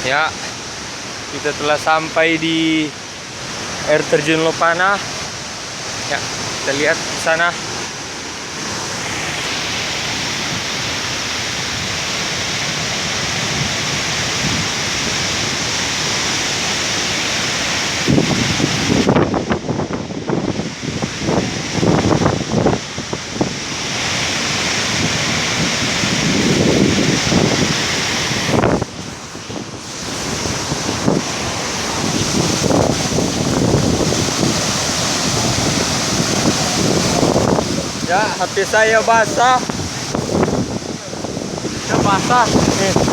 Ya, kita telah sampai di air terjun Lopana. Ya, kita lihat di sana. Ya, HP saya basah. Ya basah. Nih.